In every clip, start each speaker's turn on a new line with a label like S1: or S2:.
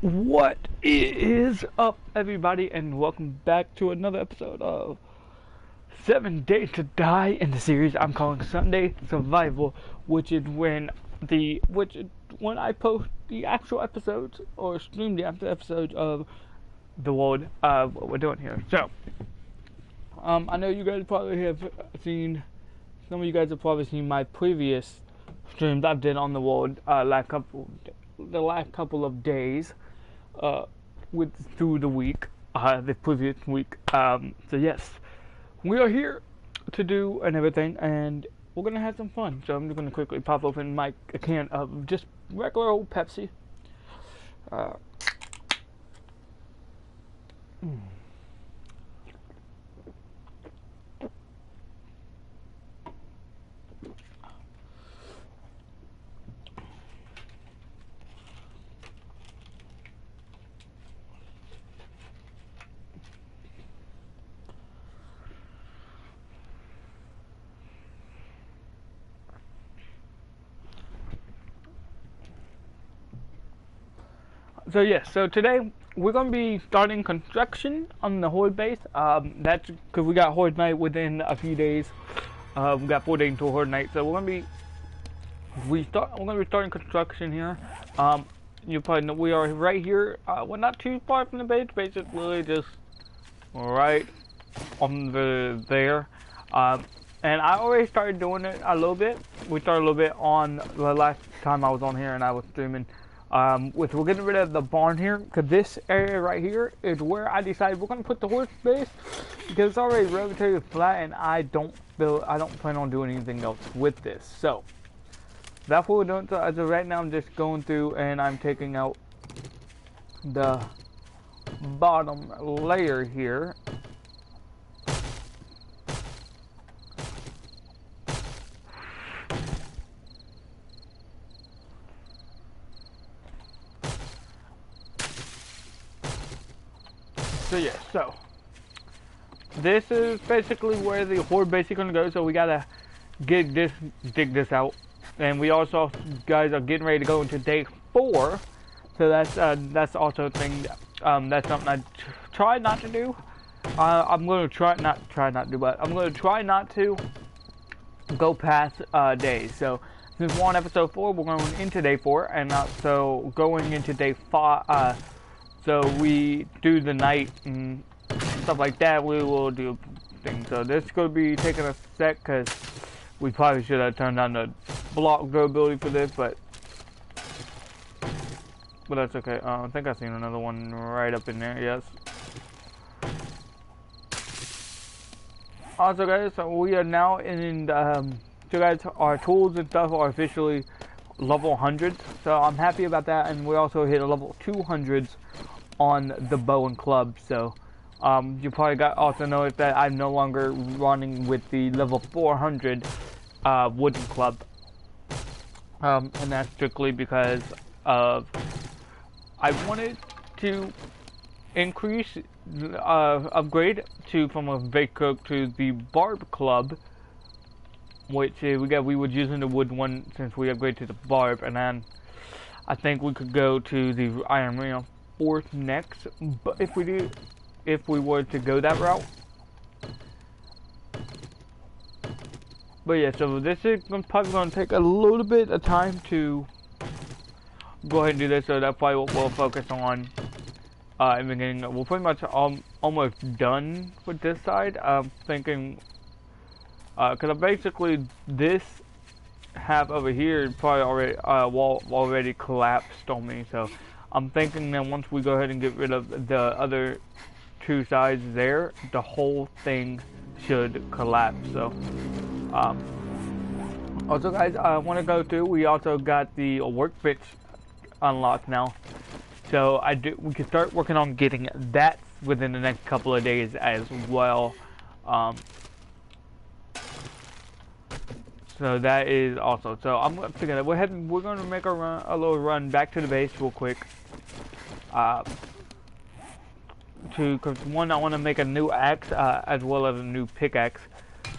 S1: What is up, everybody, and welcome back to another episode of 7 Days to Die in the series I'm calling Sunday Survival, which is when I post the actual episodes or stream the actual episodes of the world of what we're doing here. So, I know you guys probably have seen. Some of you guys have probably seen my previous streams I've did on the world the last couple of days. Through the week, the previous week. So yes, we are here to do and everything, and we're gonna have some fun. So I'm just gonna quickly pop open a can of just regular old Pepsi. So yes, so today we're going to be starting construction on the horde base. That's because we got horde night within a few days. We got 4 days until horde night, so we're going to be starting construction here. You probably know we are right here. We're not too far from the base. Base is literally just right on there. And I already started doing it a little bit. We started a little bit on the last time I was on here and I was streaming. We're getting rid of the barn here, because this area right here is where I decided we're going to put the horse base, because it's already relatively flat, and I don't plan on doing anything else with this. So that's what we're doing. So as of right now, I'm just going through and I'm taking out the bottom layer here. So yeah, so this is basically where the horde base is gonna go. So we gotta dig this out, and we also guys are getting ready to go into day 4. So that's also a thing. That's something I try not to do. I'm gonna try not to go past days. So since we're on episode 4, we're going into day 4, and so going into day 5. So we do the night and stuff like that. We will do things. So this is going to be taking a sec, because we probably should have turned on the block durability for this, but that's okay. I think I've seen another one right up in there. Yes. Also, guys, so we are now in. So guys, our tools and stuff are officially level 100. So I'm happy about that, and we also hit a level 200s on the bow and club. So you probably also noticed that I'm no longer running with the level 400 wooden club, and that's strictly because of I wanted to increase upgrade from a bait cook to the barb club, which we were using the wood one since we upgraded to the barb, and then I think we could go to the iron reinforced next. But if we were to go that route. But yeah, so this is probably going to take a little bit of time to go ahead and do this. So that's probably what we'll focus on in the beginning. We're pretty much almost done with this side. I'm thinking, because basically this half over here is probably already collapsed on me. So I'm thinking that once we go ahead and get rid of the other 2 sides there, the whole thing should collapse. So also, guys, I want to go through. We also got the workbench unlocked now, so we can start working on getting that within the next couple of days as well. So that is also. So I'm thinking that we're going to make a little run back to the base real quick. Because one, I want to make a new axe as well as a new pickaxe.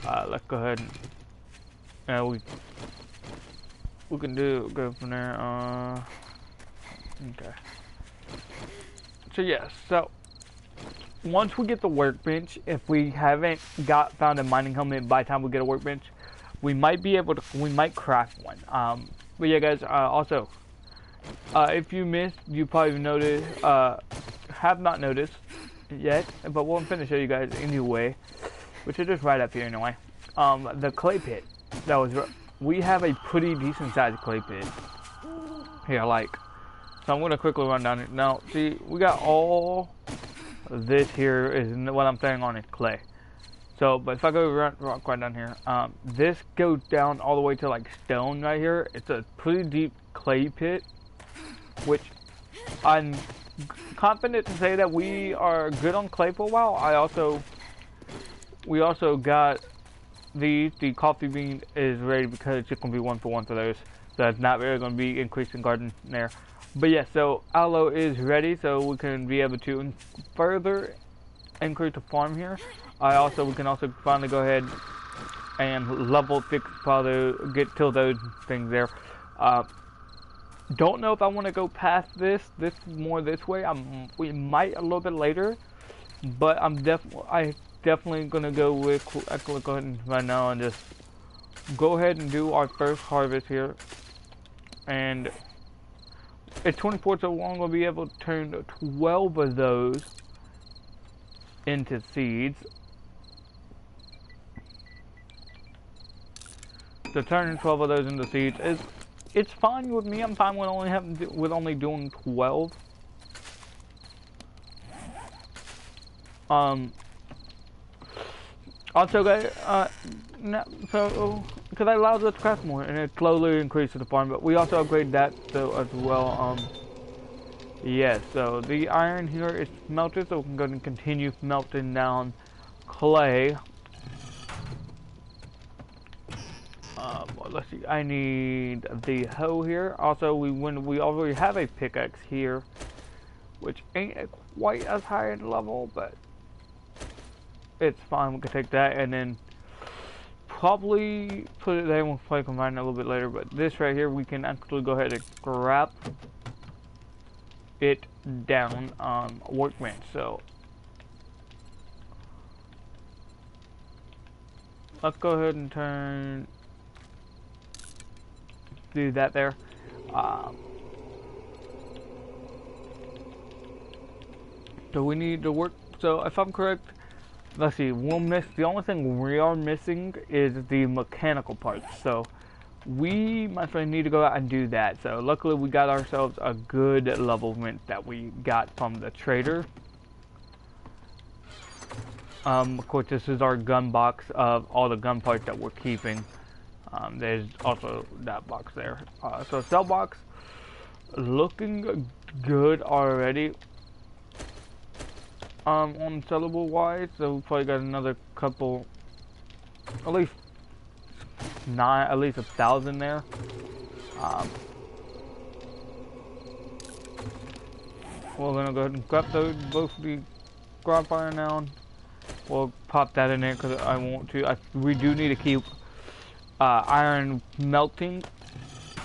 S1: Let's go ahead and we can go from there. Okay. So yes, so once we get the workbench, if we haven't found a mining helmet by the time we get a workbench, we might be able to, we might craft one. But yeah, guys, also, if you missed, you probably noticed, have not noticed yet, but we'll finish show you guys anyway, which is just right up here anyway. The clay pit, we have a pretty decent sized clay pit here, like, so I'm gonna quickly run down it. Now, see, we got all this here is what I'm saying on is clay. So, but if I go rock right down here, this goes down all the way to like stone right here. It's a pretty deep clay pit, which I'm confident to say that we are good on clay for a while. We also got the coffee bean is ready because it's just gonna be 1-for-1 for those. So it's not really gonna be increasing garden there. But yeah, so aloe is ready, so we can be able to further increase the farm here. We can also finally go ahead and level fix probably get till those things there. Don't know if I want to go past this more this way. We might a little bit later, but I definitely gonna go with. I can go ahead and right now and just go ahead and do our first harvest here, and it's 24, so we're gonna be able to turn 12 of those into seeds. So turning 12 of those into seeds it's fine with me. I'm fine with only doing 12. Also, guys, so because that allows us to craft more, and it slowly increases the farm. But we also upgrade that so as well. Yes. So the iron here is smelted, so we can go and continue melting down clay. Let's see. I need the hoe here. Also, we already have a pickaxe here, which ain't quite as high in level, but it's fine. We can take that and then probably put it there. We'll probably combine it a little bit later. But this right here, we can actually go ahead and grab it down workbench. So let's go ahead and do that there. So we need to work. So if I'm correct, let's see. The only thing we are missing is the mechanical parts. So we might need to go out and do that. So luckily we got ourselves a good level mint that we got from the trader. Of course, this is our gun box of all the gun parts that we're keeping. There's also that box there. So cell box looking good already. On sellable wise, so we probably got another couple, at least 1,000 there. We're gonna go ahead and grab both the grab iron down. We'll pop that in there because I want to. We do need to keep iron melting,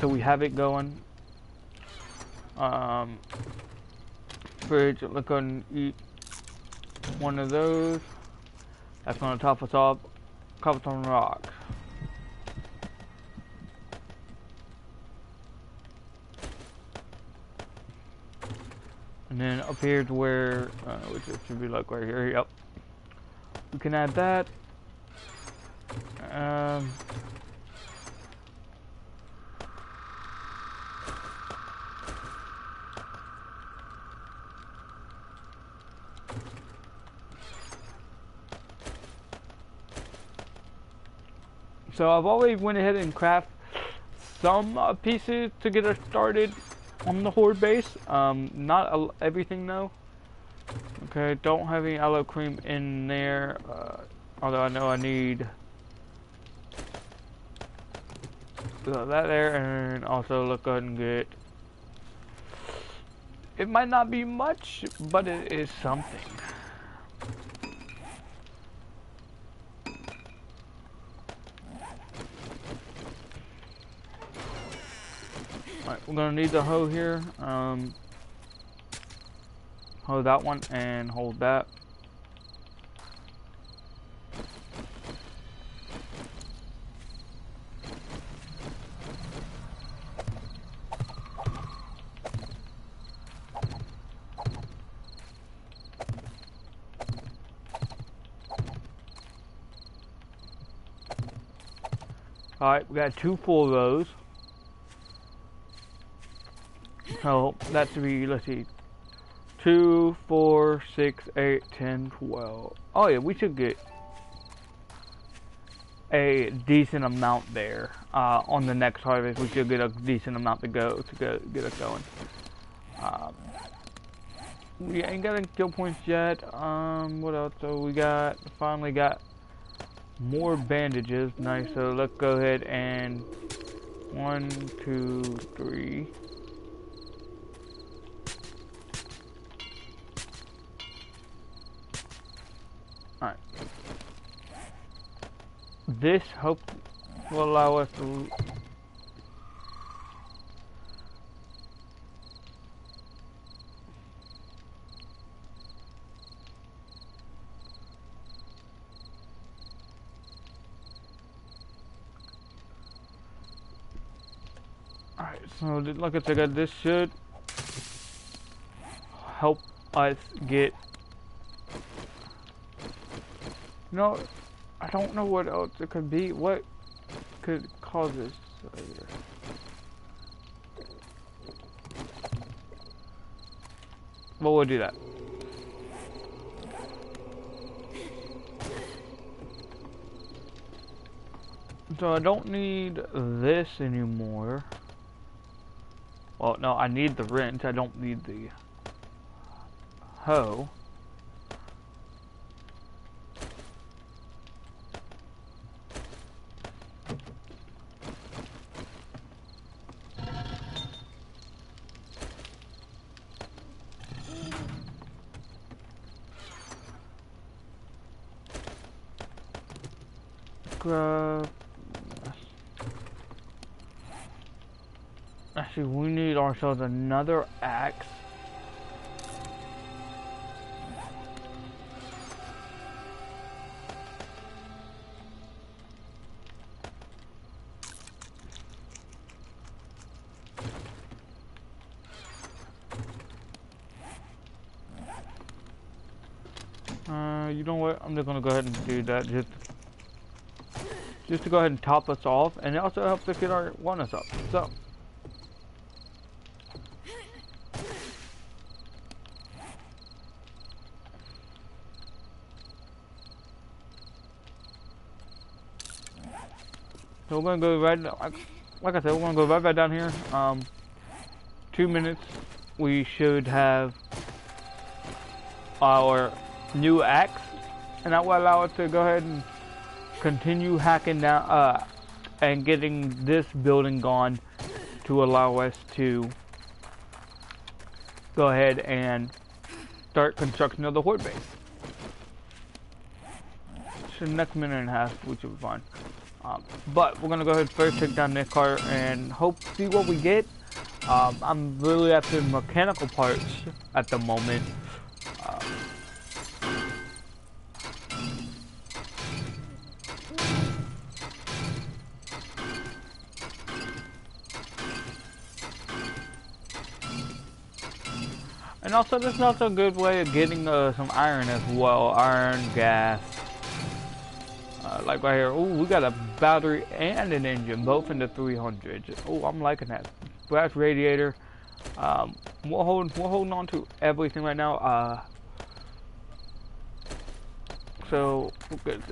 S1: so we have it going. Fridge, let's go and eat one of those. That's gonna top us off. Cobblestone rocks. And then up here to where, which it should be like right here. Yep. We can add that. So I've already went ahead and craft some pieces to get us started on the horde base. Not everything though. Okay, don't have any aloe cream in there. Although I know I need that there, and also look ahead and get. It might not be much, but it is something. Alright, we're gonna need the hoe here. hold that one and hold that. Alright, we got 2 full rows. So that should be, let's see, 2, 4, 6, 8, 10, 12. Oh yeah, we should get a decent amount there. On the next harvest, we should get a decent amount to get us going. We ain't got any skill points yet. What else? So we got, finally got more bandages. Nice. So let's go ahead and 1, 2, 3. Alright. This hope will allow us to Alright, so like I said, this should help us get. No, I don't know what else it could be. What could cause this? Well, we'll do that. So I don't need this anymore. Well, no, I need the wrench. I don't need the hoe. Grab. Actually, we need ourselves another axe. You know what? I'm just gonna go ahead and do that just to go ahead and top us off, and it also helps us get our wellness up. So. So we're gonna go right, like I said, we're gonna go right back down here. 2 minutes, we should have our new axe, and that will allow us to go ahead and continue hacking down, and getting this building gone to allow us to go ahead and start construction of the horde base. So next minute and a half, which will be fine. But we're gonna go ahead first, take down this car and see what we get. I'm really after mechanical parts at the moment. And also, this is also a good way of getting some iron as well. Iron, gas. Like right here. Oh, we got a battery and an engine, both in the 300s. Oh, I'm liking that. Brass radiator. We're holding on to everything right now. So we're good.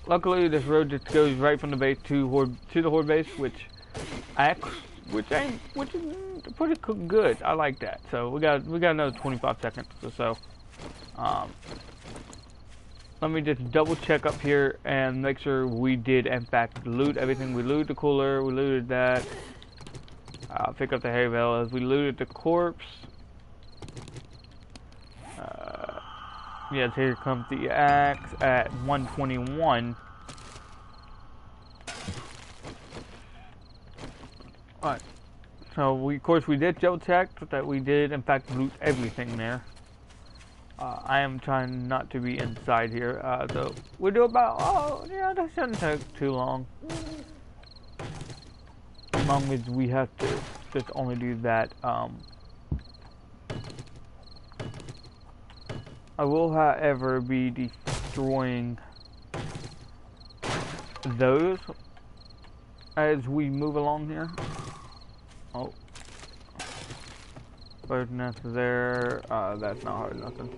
S1: Luckily, this road just goes right from the base to the horde base, which is pretty good. I like that. So we got another 25 seconds or so. Let me just double check up here and make sure we did in fact loot everything. We looted the cooler, we looted that. Pick up the hay bales. We looted the corpse. Yes, here comes the axe at 121. Alright, So of course we did double check that we did in fact loot everything there. I am trying not to be inside here, so we do about, oh yeah, that shouldn't take too long. As long as we have to just only do that. I will, however, be destroying those as we move along here. Oh. Bird nest there. That's not hard nothing.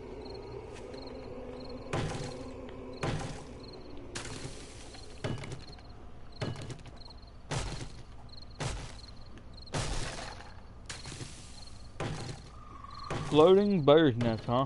S1: Floating bird's nest, huh?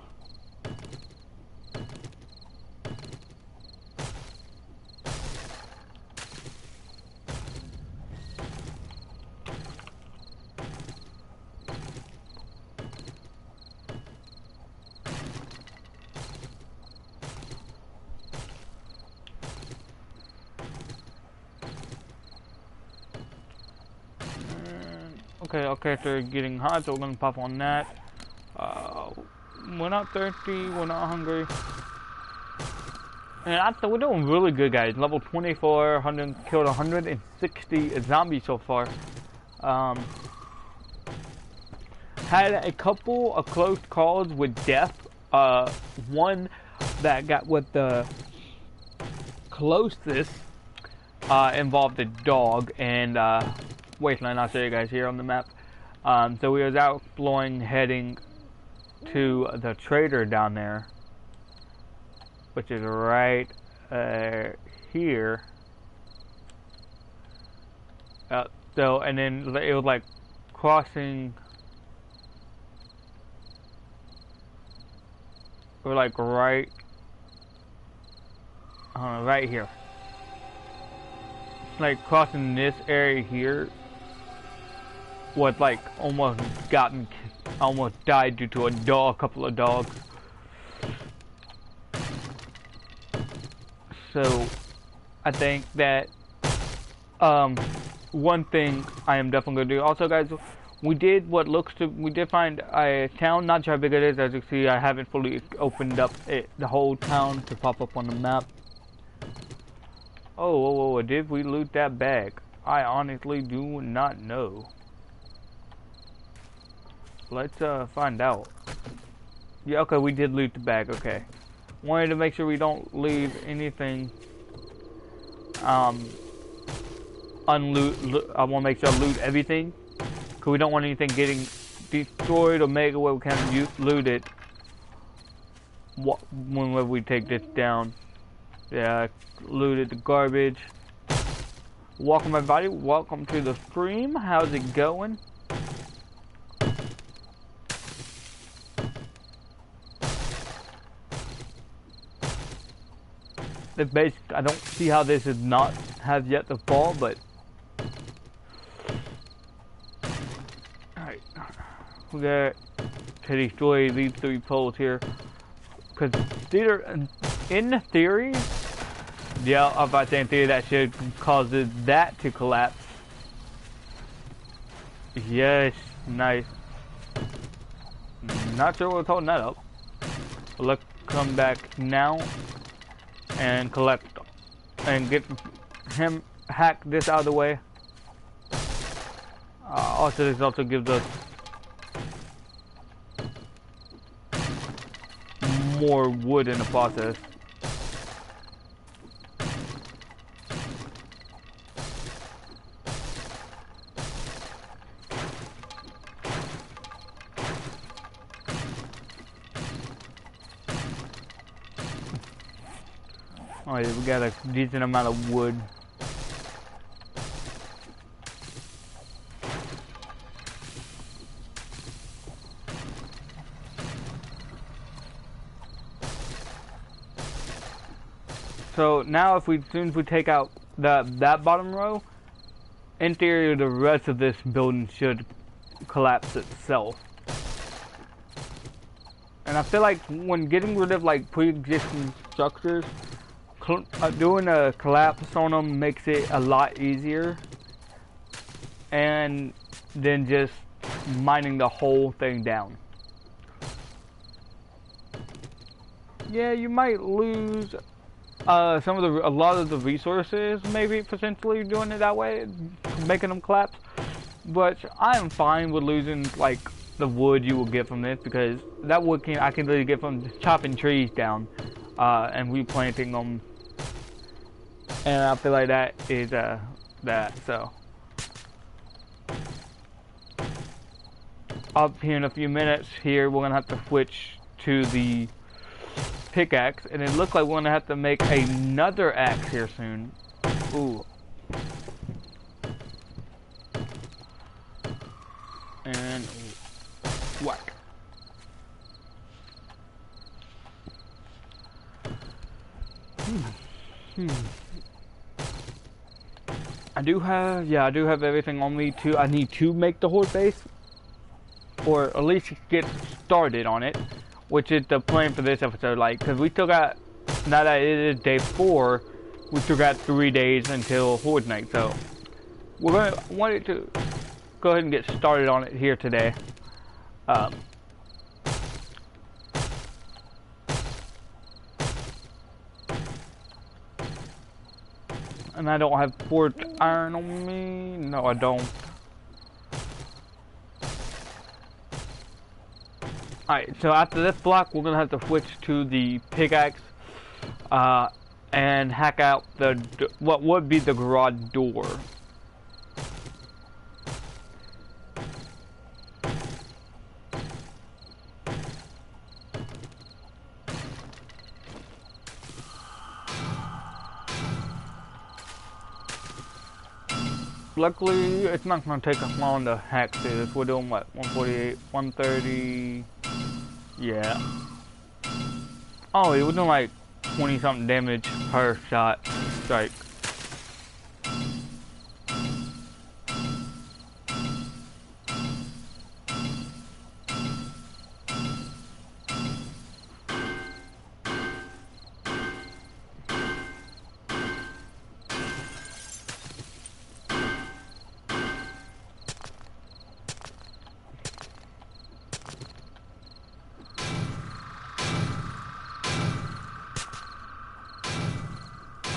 S1: Okay, so getting hot, so we're gonna pop on that. We're not thirsty, we're not hungry. And we're doing really good, guys. Level 24, killed 160 zombies so far. Had a couple of close calls with death. One that got with the closest involved a dog and wasteland. I'll show you guys here on the map. So we was out exploring, heading to the trader down there, which is right here. So, and then it was like crossing. We're like right here. It's like crossing this area here. What like almost died due to a couple of dogs. So I think that one thing I am definitely gonna do. Also, guys, we did find a town. Not sure how big it is. As you can see, I haven't fully opened up the whole town to pop up on the map. Oh, did we loot that bag? I honestly do not know. Let's find out. Yeah, okay, we did loot the bag, okay. Wanted to make sure we don't leave anything unloot. I want to make sure I loot everything, because we don't want anything getting destroyed or made where we can't loot it when we take this down. Yeah, looted the garbage. Welcome everybody, welcome to the stream. How's it going? The base, I don't see how this is not have yet to fall, but alright, we got to destroy these 3 poles here, because in theory, yeah, I'm about to say in theory that should cause that to collapse. Yes, nice. Not sure what's holding that up. Let's come back now and collect and get him hack this out of the way. Also, this also gives us more wood in the process. Alright, we got a decent amount of wood. So now, as soon as we take out that bottom row, in theory, the rest of this building should collapse itself. And I feel like when getting rid of like pre-existing structures, doing a collapse on them makes it a lot easier. And than just mining the whole thing down. Yeah, you might lose a lot of the resources, maybe potentially doing it that way, making them collapse. But I'm fine with losing like the wood you will get from this, because that wood I can really get from chopping trees down and replanting them, and I feel like that is that. So up here in a few minutes here, we're gonna have to switch to the pickaxe, and it looks like we're gonna have to make another axe here soon. Ooh. And whack. I do have everything on me too. I need to make the horde base, or at least get started on it, which is the plan for this episode. Like, because we still got, now that it is day 4, we still got 3 days until horde night. So we're gonna want to go ahead and get started on it here today. And I don't have 4 iron on me. No, I don't. Alright, so after this block, we're gonna have to switch to the pickaxe and hack out what would be the garage door. Luckily, it's not going to take us long to hack this. We're doing what? 148, 130. Yeah. Oh, we're doing like 20 something damage per shot strike.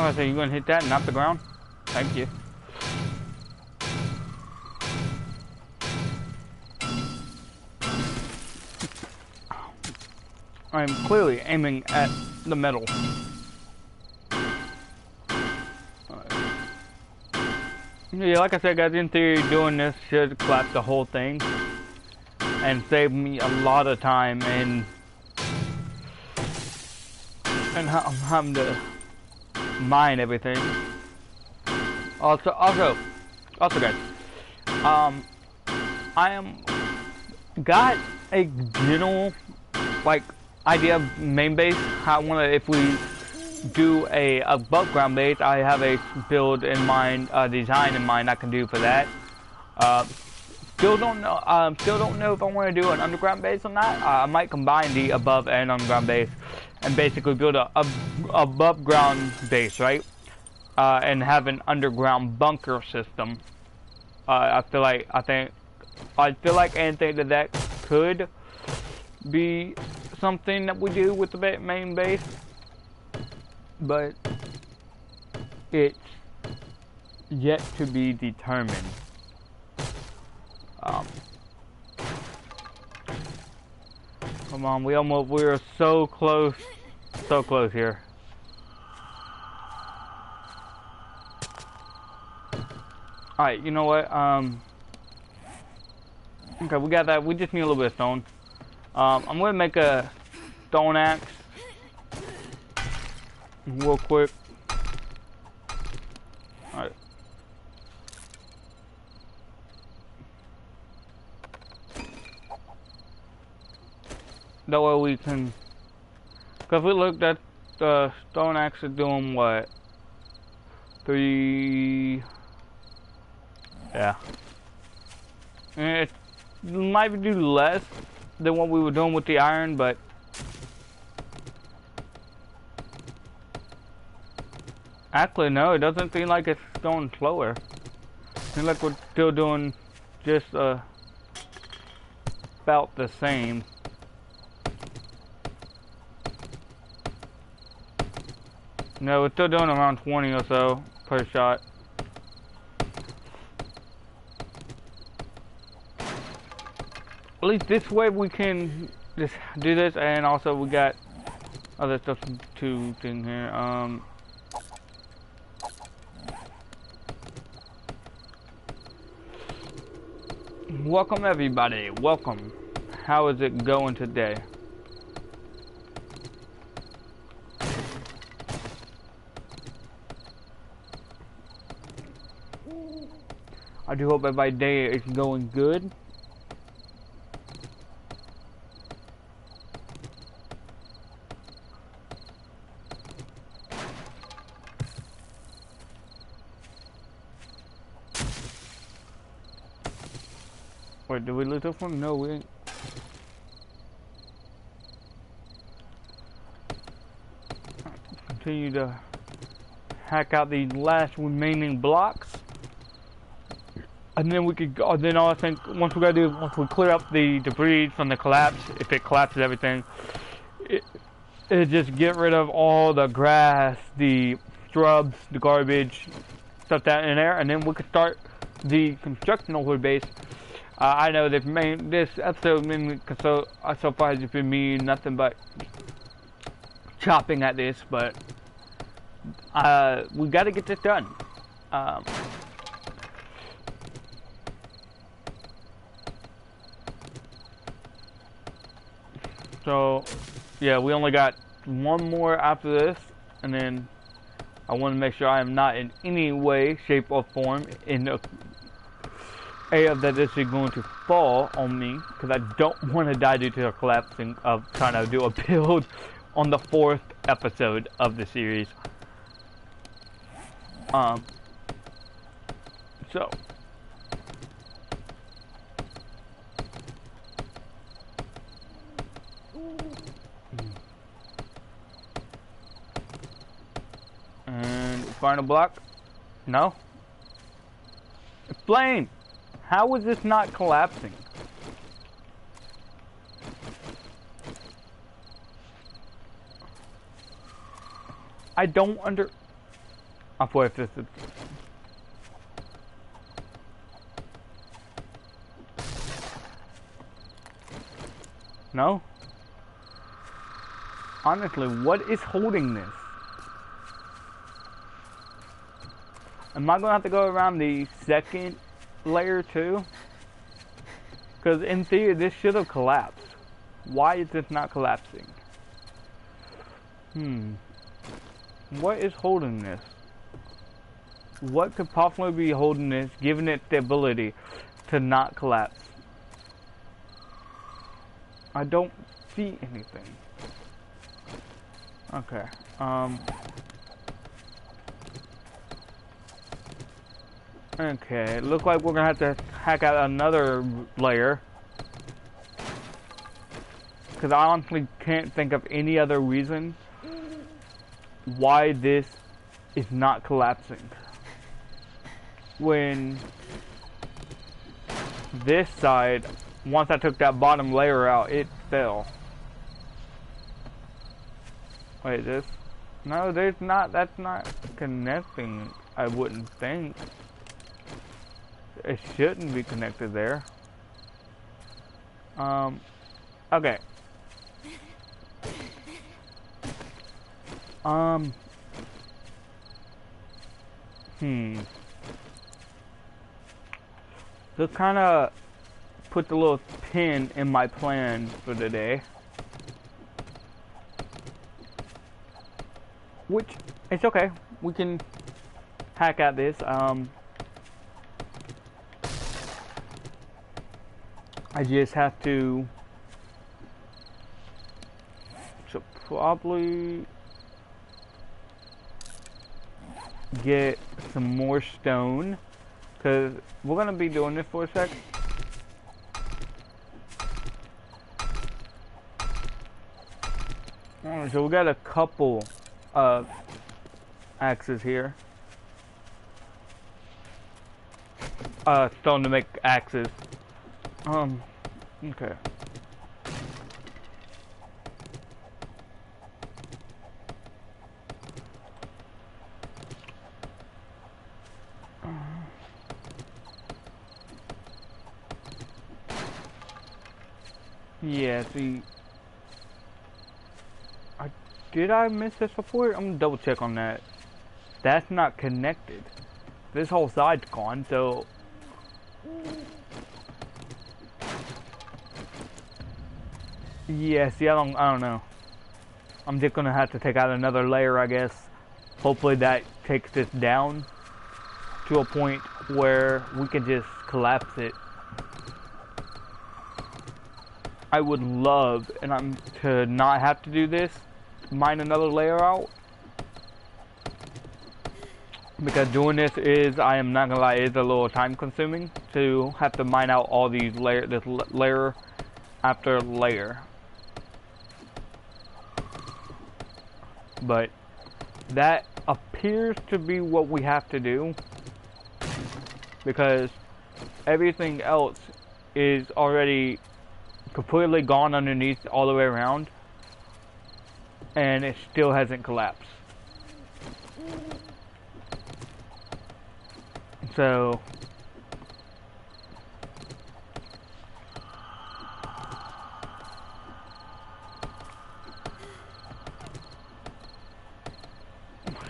S1: Oh, so you're gonna hit that and not the ground? Thank you. I'm clearly aiming at the metal. Yeah, like I said, guys, in theory, doing this should collapse the whole thing and save me a lot of time and having to mine everything. Also guys, I got a general like idea of main base. How I want to, if we do a above ground base, I have a build in mind, design in mind I can do for that. Still don't know if I want to do an underground base or not. I might combine the above and underground base and basically build a above ground base, right? And have an underground bunker system. I feel like anything that could be something that we do with the main base, but it's yet to be determined. Come on, we're so close here. Alright, you know what, okay, we got that. We just need a little bit of stone. I'm gonna make a stone axe real quick. Alright. That way we can, because we looked at the stone axe is doing what? 3, yeah. And it might do less than what we were doing with the iron, but actually no, it doesn't seem like it's going slower. It seems like we're still doing just about the same. No, we're still doing around 20 or so per shot. At least this way we can just do this, and also we got other stuff to thing here. Welcome everybody, welcome. How is it going today? I do hope everybody's day is going good. Wait, did we lose this one? No, we didn't. Continue to hack out the last remaining blocks. And then we could go, then all I think, once we once we clear up the debris from the collapse, if it collapses everything, it just get rid of all the grass, the shrubs, the garbage, stuff that in there, and then we could start the construction of the base. I know this episode so far has been me nothing but chopping at this, but we got to get this done. So yeah, we only got one more after this, and then I want to make sure I am not in any way, shape, or form in the area that this is going to fall on me, because I don't want to die due to the collapsing of trying to do a build on the 4th episode of the series. So and final block. No. Explain. How is this not collapsing? I don't I thought this is... No? Honestly, what is holding this? Am I gonna have to go around the second layer too? Because in theory this should have collapsed. Why is this not collapsing? What is holding this? What could possibly be holding this, giving it the ability to not collapse? I don't see anything. Okay. Okay, looks like we're gonna have to hack out another layer, because I honestly can't think of any other reason why this is not collapsing. When this side, once I took that bottom layer out, it fell. Wait, this? No, there's not, that's not connecting, I wouldn't think. It shouldn't be connected there. Okay. Just kind of put the little pin in my plan for today. Which, it's okay. We can hack at this. I just have to probably get some more stone, because we're going to be doing this for a sec. Alright, so we got a couple of axes here. stone to make axes. Okay. Yeah, see, did I miss this before? I'm gonna double check on that. That's not connected. This whole side's gone, so... Yeah, see, I don't know. I'm just gonna have to take out another layer, I guess. Hopefully that takes this down to a point where we can just collapse it. I would love, and I'm to not have to do this, mine another layer out. Because doing this is, I am not gonna lie, is a little time consuming to have to mine out all these layer after layer. But that appears to be what we have to do, because everything else is already completely gone underneath all the way around, and it still hasn't collapsed. So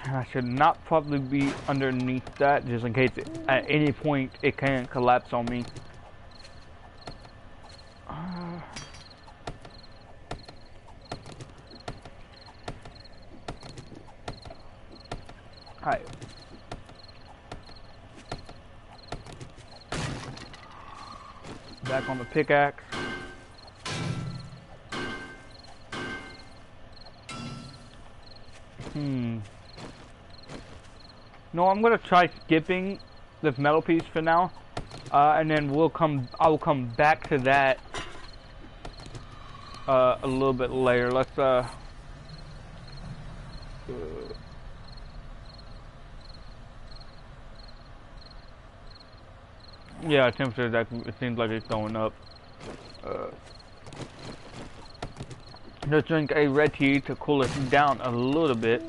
S1: I should not probably be underneath that, just in case at any point it can collapse on me. Alright. Back on the pickaxe. No, I'm gonna try skipping this metal piece for now, and then I'll come back to that a little bit later. Let's yeah, temperature, that it seems like it's going up. Let's drink a red tea to cool us down a little bit.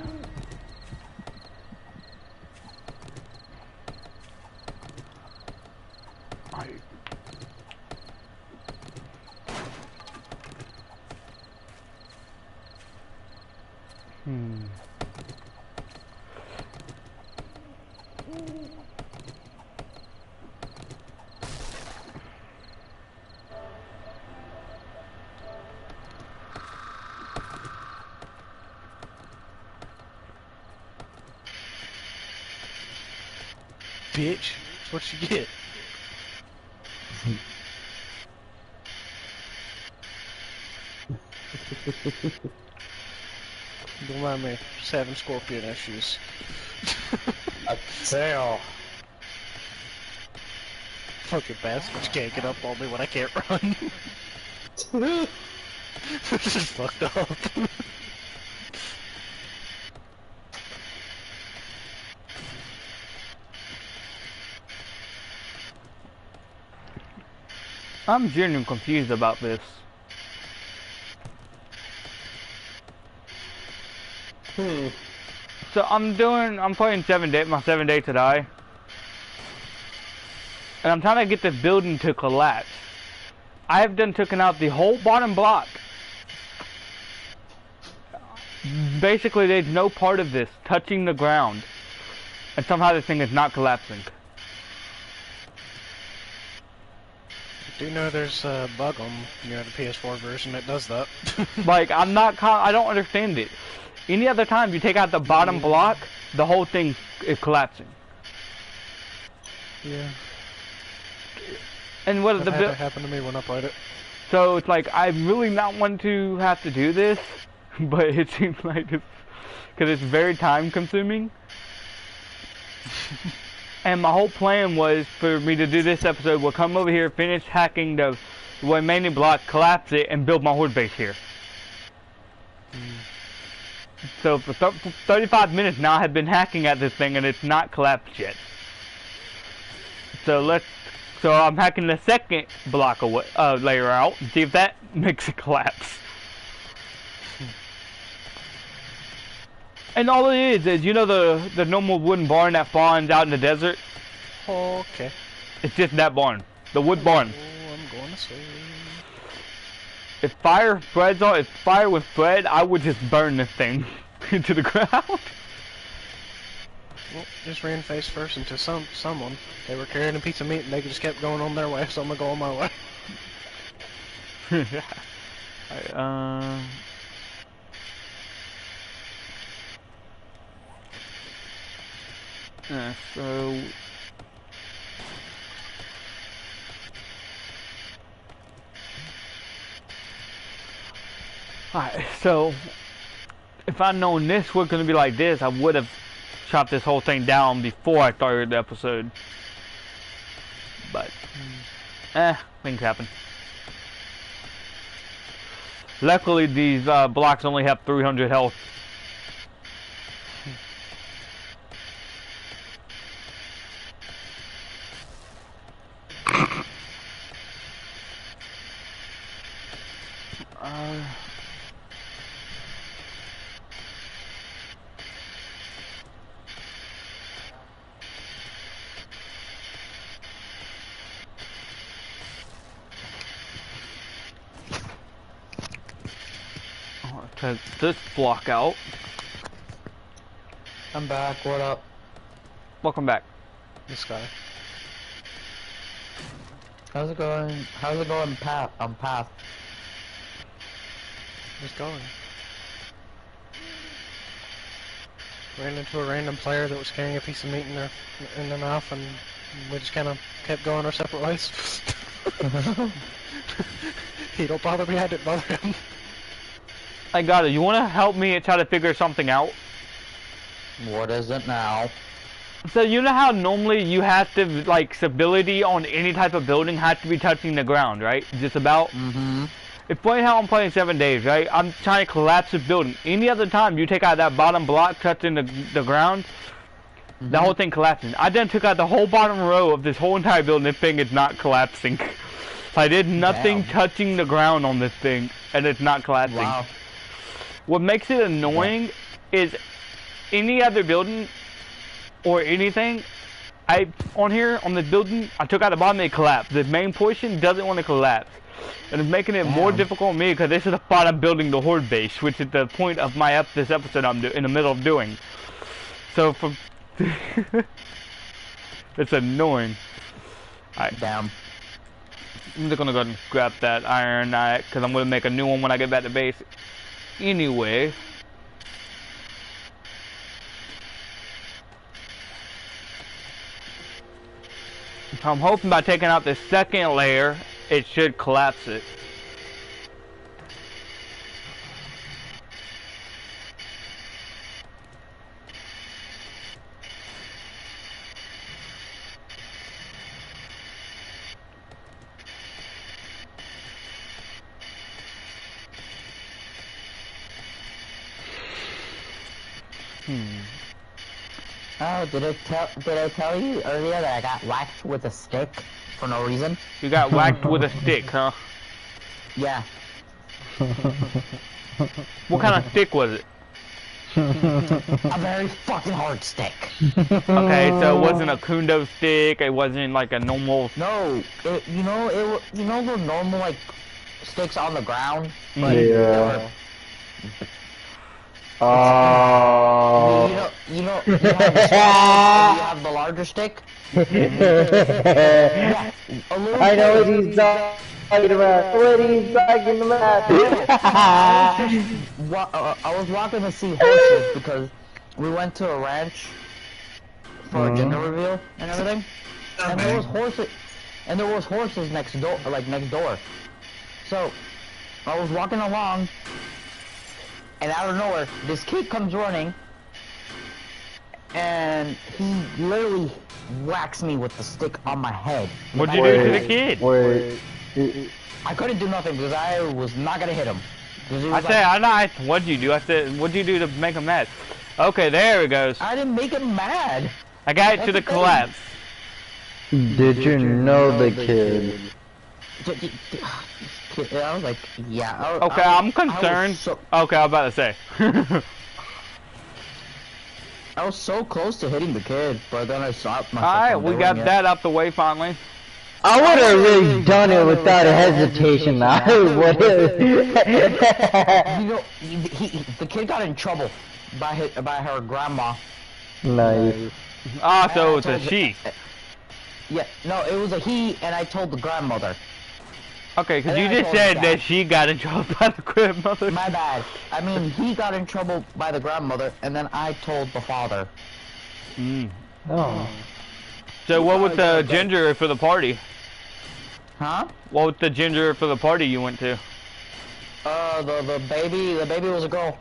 S2: Bitch, that's what you get. Don't mind me, just having scorpion issues.
S3: I tell.
S2: Fucking bastards can't get up on me when I can't run. This is fucked up.
S1: I'm genuinely confused about this. So I'm playing my 7-day to die. And I'm trying to get this building to collapse. I have taken out the whole bottom block. Basically, there's no part of this touching the ground. And somehow this thing is not collapsing.
S2: I do know there's a bug on the ps4 version that does that.
S1: Like, I don't understand it. Any other time you take out the bottom block, the whole thing is collapsing.
S2: Yeah.
S1: And what
S2: that had to happen to me when I played it.
S1: So it's like, I really not want to have to do this, but it seems like it's, because it's very time consuming. And my whole plan was for me to do this episode, we'll come over here, finish hacking the remaining block, collapse it, and build my horde base here. So for 35 minutes now I have been hacking at this thing and it's not collapsed yet. So I'm hacking the second block away, layer out. See if that makes it collapse. And all it is you know the normal wooden barn that spawns out in the desert.
S2: Okay.
S1: It's just that barn, the wood barn.
S2: Oh, I'm going to say.
S1: If fire was spread, I would just burn this thing into the ground.
S2: Well, just ran face first into someone. They were carrying a piece of meat and they just kept going on their way, so I'm gonna go on my way.
S1: Alright, so alright, so if I'd known this was gonna be like this, I would have chopped this whole thing down before I started the episode. But things happen. Luckily these blocks only have 300 health. Take this block out.
S3: I'm back. What up?
S1: Welcome back.
S2: This guy.
S3: How's it going? How's it going, Path? Path.
S2: Just going. Ran into a random player that was carrying a piece of meat in their mouth, and we just kind of kept going our separate ways. He don't bother me. I didn't bother him.
S1: I got it. You want to help me try to figure something out?
S3: What is it now?
S1: So you know how normally you have to, like, stability on any type of building has to be touching the ground, right? Just about?
S3: Mm-hmm.
S1: It's funny how I'm playing 7 days, right? I'm trying to collapse the building. Any other time you take out that bottom block touching the ground, the whole thing collapses. I then took out the whole bottom row of this whole entire building. This thing is not collapsing. I did nothing touching the ground on this thing, and it's not collapsing.
S3: Wow.
S1: What makes it annoying is any other building or anything, on here, on this building, I took out the bottom, it collapsed. The main portion doesn't want to collapse. And it's making it more difficult for me because this is the spot I'm building the horde base, which is the point of this episode I'm in the middle of doing. So, it's annoying. Alright.
S3: Damn.
S1: I'm just gonna go ahead and grab that iron because I'm gonna make a new one when I get back to base. Anyway, I'm hoping by taking out the second layer, it should collapse it.
S3: Oh, did I tell you earlier that I got whacked with a stick for no reason?
S1: You got whacked with a stick, huh?
S3: Yeah.
S1: What kind of stick was it?
S3: A very fucking hard stick.
S1: Okay, so it wasn't a kundo stick. It wasn't like a normal.
S3: No, you know the normal like sticks on the ground.
S4: Yeah.
S3: You have the you have the larger stick. Yeah,
S4: I know what he's talking about. What he's talking about.
S3: I was walking to see horses because we went to a ranch for a gender reveal and everything, and there was horses next door, next door. So I was walking along. And out of nowhere, this kid comes running, and he literally whacks me with the stick on my head.
S1: What'd you do to the kid?
S4: Wait.
S3: I couldn't do nothing because I was not gonna hit him.
S1: What'd you do? I said, what'd you do to make him mad? Okay, there it goes.
S3: I didn't make him mad.
S1: I got it to the collapse.
S4: Did you know the kid?
S3: I was like, yeah.
S1: Okay, I'm concerned. Okay, I was about to say.
S3: I was so close to hitting the kid, but then I stopped myself.
S1: Alright, we got that out the way finally.
S4: I would have really done it without a hesitation. I would have.
S3: You know, the kid got in trouble by her grandma.
S4: Nice.
S1: Ah, so it's a she.
S3: Yeah, no, it was a he, and I told the grandmother.
S1: Okay, because
S3: And
S1: you
S3: then I
S1: just
S3: told
S1: said
S3: the
S1: that
S3: dad.
S1: she got in trouble by the grandmother.
S3: My bad. I mean, he got in trouble by the grandmother, and then I told the father.
S4: Oh.
S1: So what was the ginger for the party?
S3: Huh?
S1: What was the ginger for the party you went to?
S3: The baby was a girl.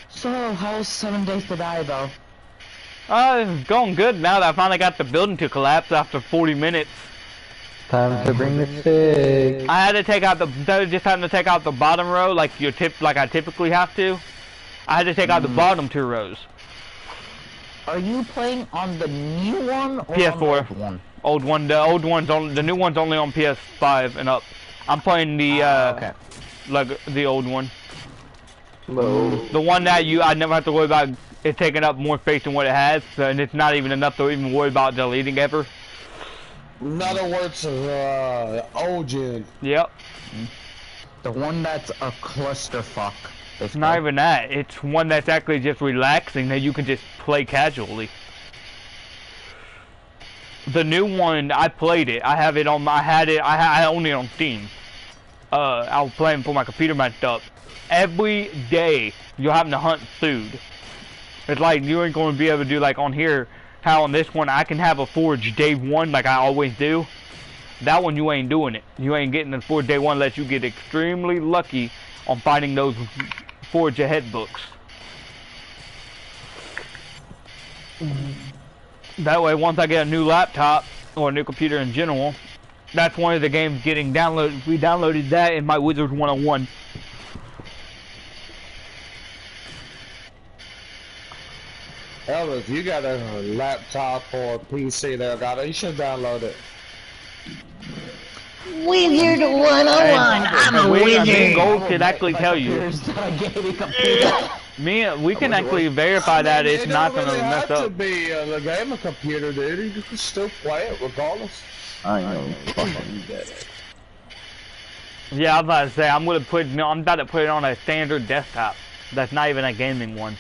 S3: So, how's 7 Days to Die, though?
S1: It's going good now that I finally got the building to collapse after 40 minutes.
S4: Time to bring the stick.
S1: I had to take out just having to take out the bottom row like I typically have to. I had to take out the bottom 2 rows.
S3: Are you playing on the new one or
S1: PS4.
S3: on the old one?
S1: Old one, the new one's only on PS5 and up. I'm playing the
S3: Okay.
S1: like the old one.
S4: Low.
S1: The one that I never have to worry about it taking up more space than what it has, and it's not even enough to even worry about deleting ever.
S5: In other words, old gen.
S1: Yep.
S3: The one that's a clusterfuck.
S1: It's not even that. It's one that's actually just relaxing that you can just play casually. The new one, I played it. I have it on my. I own it on Steam. I was playing for my computer matched up. Every day you're having to hunt food. It's like you ain't going to be able to do like on here. How on this one I can have a forge day 1 like I always do. That one you ain't doing it. You ain't getting the forge day 1 unless you get extremely lucky on finding those forge ahead books. That way once I get a new laptop or a new computer in general, that's one of the games getting downloaded. We downloaded that in my Wizards 101.
S5: Elvis, you got a laptop or a PC there, you should download it.
S6: Wizard 101, I'm a
S1: Me and
S6: wizard.
S1: Gold can actually tell you. We can actually verify that it's not going to mess
S5: It don't really have to
S1: up.
S5: be a gamer computer, dude. You can still play it regardless.
S4: I know. Fucking that.
S1: Yeah, I was about to say I'm about to put it on a standard desktop. That's not even a gaming one.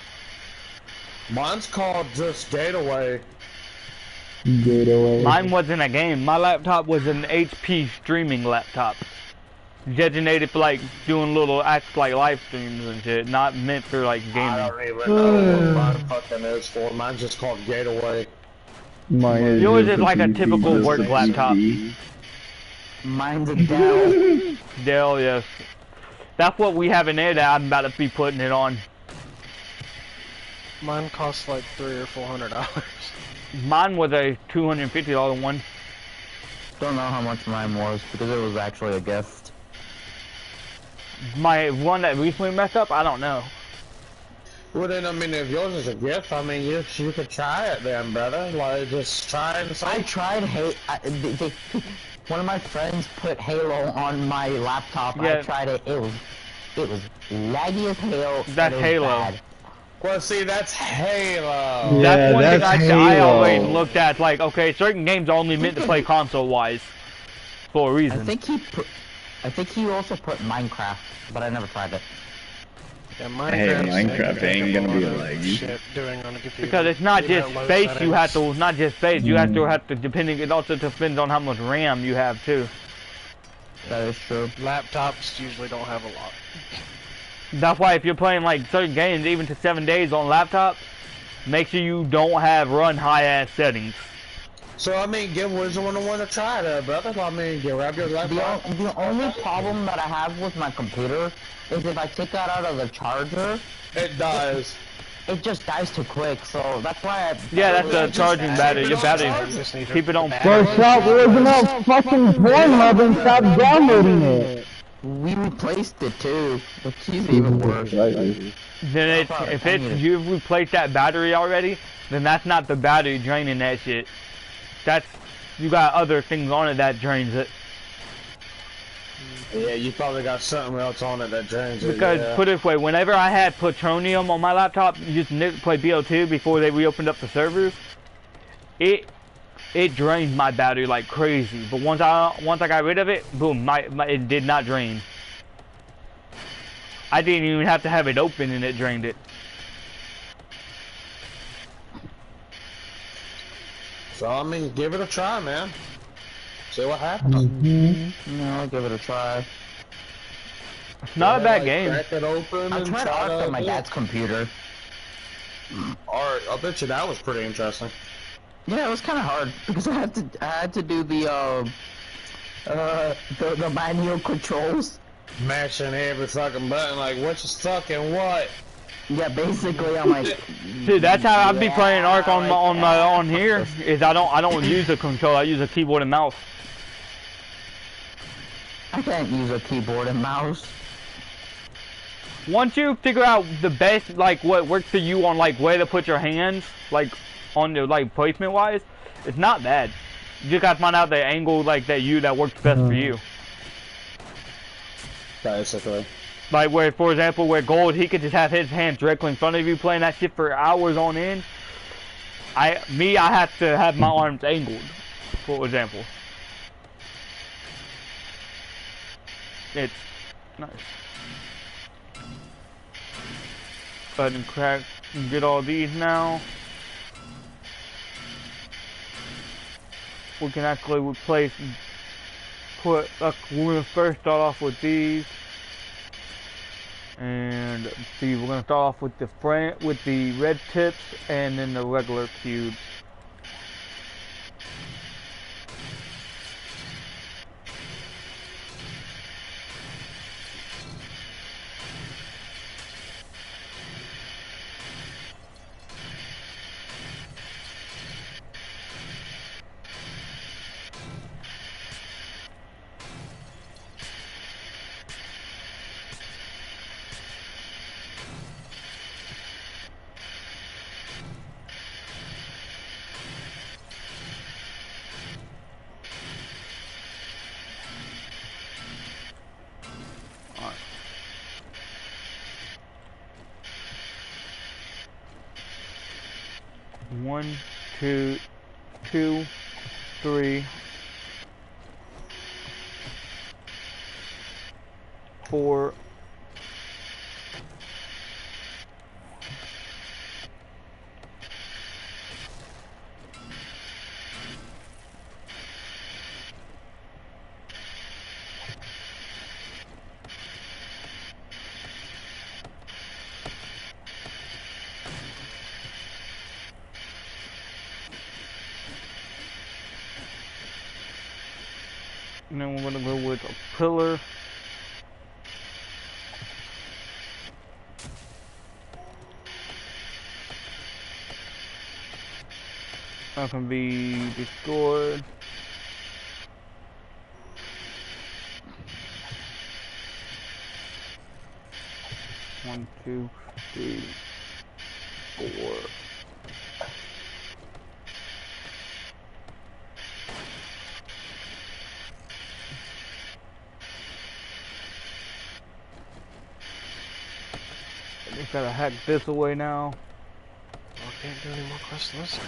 S5: Mine's called just Gateway.
S4: Gateway.
S1: Mine wasn't a game. My laptop was an HP streaming laptop. Designated for like doing little acts like live streams and shit, not meant for like
S5: I
S1: gaming.
S5: don't even know what mine fucking is for. Mine's just called Gateway.
S4: Mine is
S1: Yours
S4: just
S1: is like a
S4: PC,
S1: typical
S4: just
S1: work
S4: a
S1: laptop.
S4: PC.
S3: Mine's a Dell.
S1: Dell, yes. That's what we have in there that I'm about to be putting it on.
S2: Mine costs like $300 or $400.
S1: Mine was a $250 one.
S3: Don't know how much mine was because it was actually a gift.
S1: My one that recently messed up, I don't know.
S5: Well then, I mean, if yours is a gift, I mean, you could try it then, brother. Like, just try and see.
S3: I tried one of my friends put Halo on my laptop.
S1: Yeah.
S3: I tried it. It was laggy as hell.
S1: That's
S3: and it was
S1: Halo.
S3: bad.
S5: Well, see, that's Halo.
S4: Yeah,
S1: That's one thing
S4: that's
S1: I
S4: Halo.
S1: always looked at. Like, okay, certain games are only meant to play console-wise for a
S3: I
S1: reason.
S3: think he also put Minecraft, but I never tried it.
S2: Yeah,
S4: Minecraft ain't gonna be a laggy.
S2: shit doing on a computer.
S1: Because it's not
S2: You
S1: just
S2: know, load
S1: space. You
S2: settings.
S1: have to not just space. You have to depending. It also depends on how much RAM you have too.
S3: That is true.
S2: Laptops usually don't have a lot.
S1: That's why if you're playing like certain games, even to 7 days on laptop, make sure you don't have run high-ass settings.
S5: So, I mean, give Wizard 101 a try there, brother. I mean, grab your laptop.
S3: The only problem that I have with my computer is if I take that out of the charger,
S5: It does.
S3: it just dies too quick. So that's why I.
S1: Yeah, that's a charging battery. Your battery.
S2: Just need
S1: Keep it on.
S4: Bro, stop looking up fucking Pornhub and stop downloading it.
S3: We replaced it too, which is even worse.
S1: Then it's, if it's you've replaced that battery already, then that's not the battery draining that shit. That's, you got other things on it that drains it.
S5: Yeah, you probably got something else on it that drains it.
S1: Because,
S5: Yeah.
S1: put it this way, whenever I had plutonium on my laptop, used to play BO2 before they reopened up the servers, it drained my battery like crazy. But once I got rid of it, boom, it did not drain. I didn't even have to have it open and it drained it.
S5: So I mean, give it a try, man. See what happens.
S3: No, I'll give it a try.
S1: It's not a bad game.
S5: Crack it open
S3: I
S5: and
S3: tried
S5: try
S3: Ark
S5: to
S3: on my
S5: do it.
S3: dad's computer.
S5: Alright, I bet you that was pretty interesting.
S3: Yeah, it was kind of hard because I had to do the manual controls.
S5: Mashing every fucking button, like what you stuck and what?
S3: Yeah, basically I'm like,
S1: Dude, that's how I be playing Ark on
S3: like
S1: on here. Is I don't use a controller. I use a keyboard and mouse.
S3: I can't use a keyboard and mouse.
S1: Once you figure out the best, like what works for you on like where to put your hands, like on the like placement wise, it's not bad. You just gotta find out the angle like that works best for you.
S5: Basically.
S1: Like where, for example, where Gold, he could just have his hands directly in front of you playing that shit for hours on end. I have to have my arms angled, for example. It's nice. Go ahead and crack and get all these now. We can actually replace, we're gonna first start off with these. And see, we're gonna start off with the red tips and then the regular cubes. One, two, 3, 4. And then we're gonna go with a pillar. That can be destroyed. One, 2, 3, 4. Just gotta hack this away now.
S2: Well, I can't do any more quests than this here.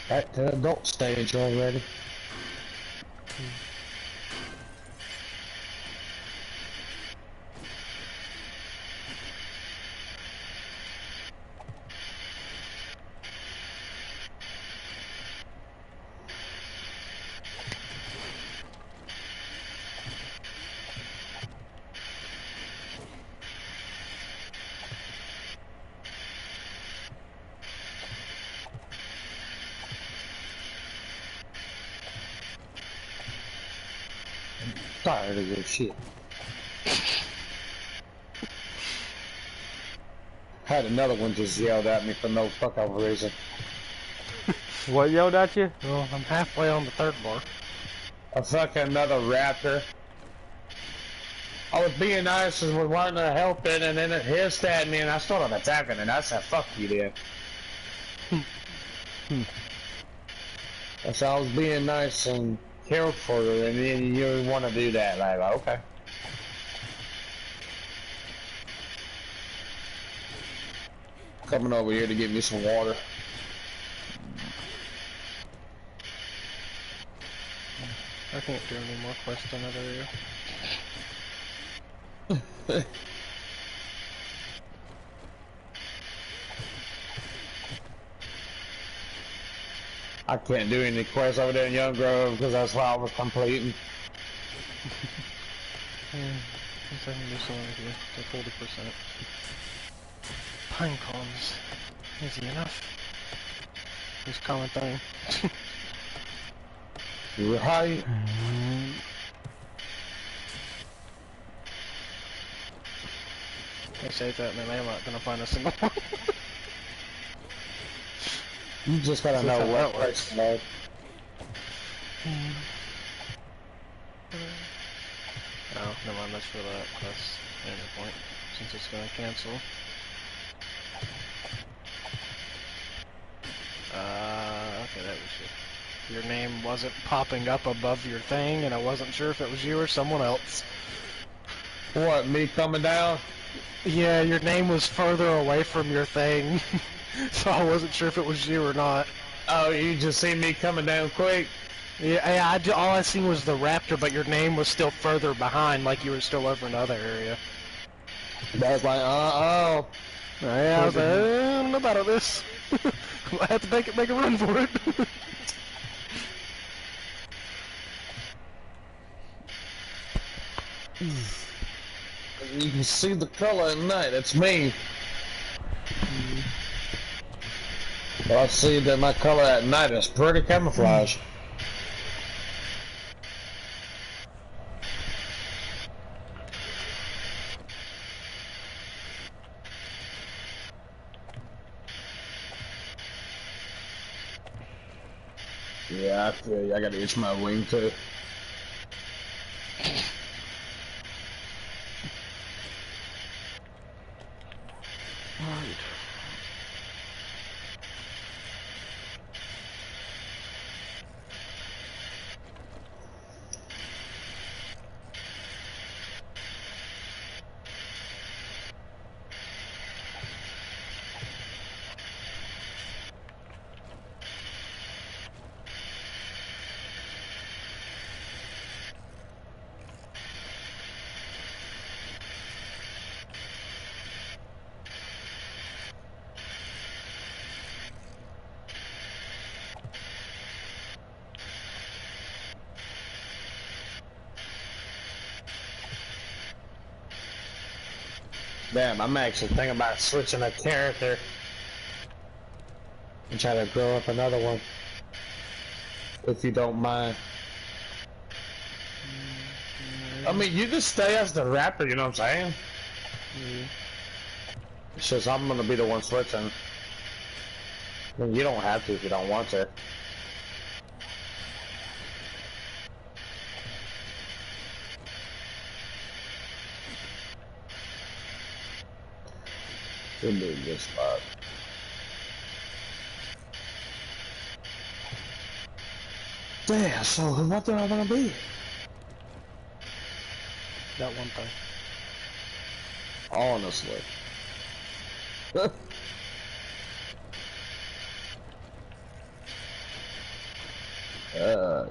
S5: Back to the adult stage already. Tired of this shit. Had another one just yelled at me for no fucking reason.
S1: What yelled at you?
S2: Well, I'm halfway on the third floor.
S5: A fucking another raptor. I was being nice and was wanting to help it, and then it hissed at me, and I started attacking it. I said, "Fuck you, then." I said I was being nice and cared for her, and then you want to do that. Like, okay. Coming over here to get me some water.
S2: I can't do any more quests in that area.
S5: I can't do any quests over there in Young Grove because that's what I was completing.
S2: Let's see if I can do something here. To 40%. Pine cones. Easy enough. Just common thing.
S5: Right.
S2: I say that and then I'm not gonna find a single one.
S5: You just gotta
S2: So
S5: know
S2: that's how
S5: what
S2: that works.
S5: place to know.
S2: Oh, never mind, that's for that. That's the end point. Since it's gonna cancel. Okay, that was it. Your name wasn't popping up above your thing, and I wasn't sure if it was you or someone else.
S5: What, me coming down?
S2: Yeah, your name was further away from your thing, so I wasn't sure if it was you or not.
S5: Oh, you just see me coming down quick?
S2: Yeah, all I seen was the raptor, but your name was still further behind, like you were still over in the other area.
S5: That's like, oh.
S2: Yeah, I was like, I don't know about this. I have to make a run for it.
S5: You can see the color at night. It's me. Well, I see that my color at night is pretty camouflage. Yeah, I feel you. I gotta itch my wing too. Damn, I'm actually thinking about switching a character and try to grow up another one, if you don't mind. I mean, you just stay as the rapper, you know what I'm saying? It's just I'm gonna be the one switching. I mean, you don't have to if you don't want to. You'll be a good spot. Damn, so what do I want to be?
S2: That one thing.
S5: Honestly. uh,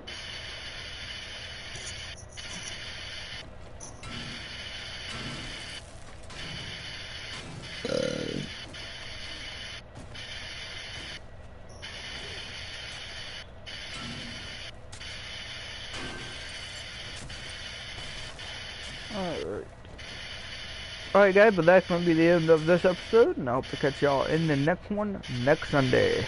S1: Alright guys, but that's going to be the end of this episode, and I hope to catch y'all in the next one next Sunday.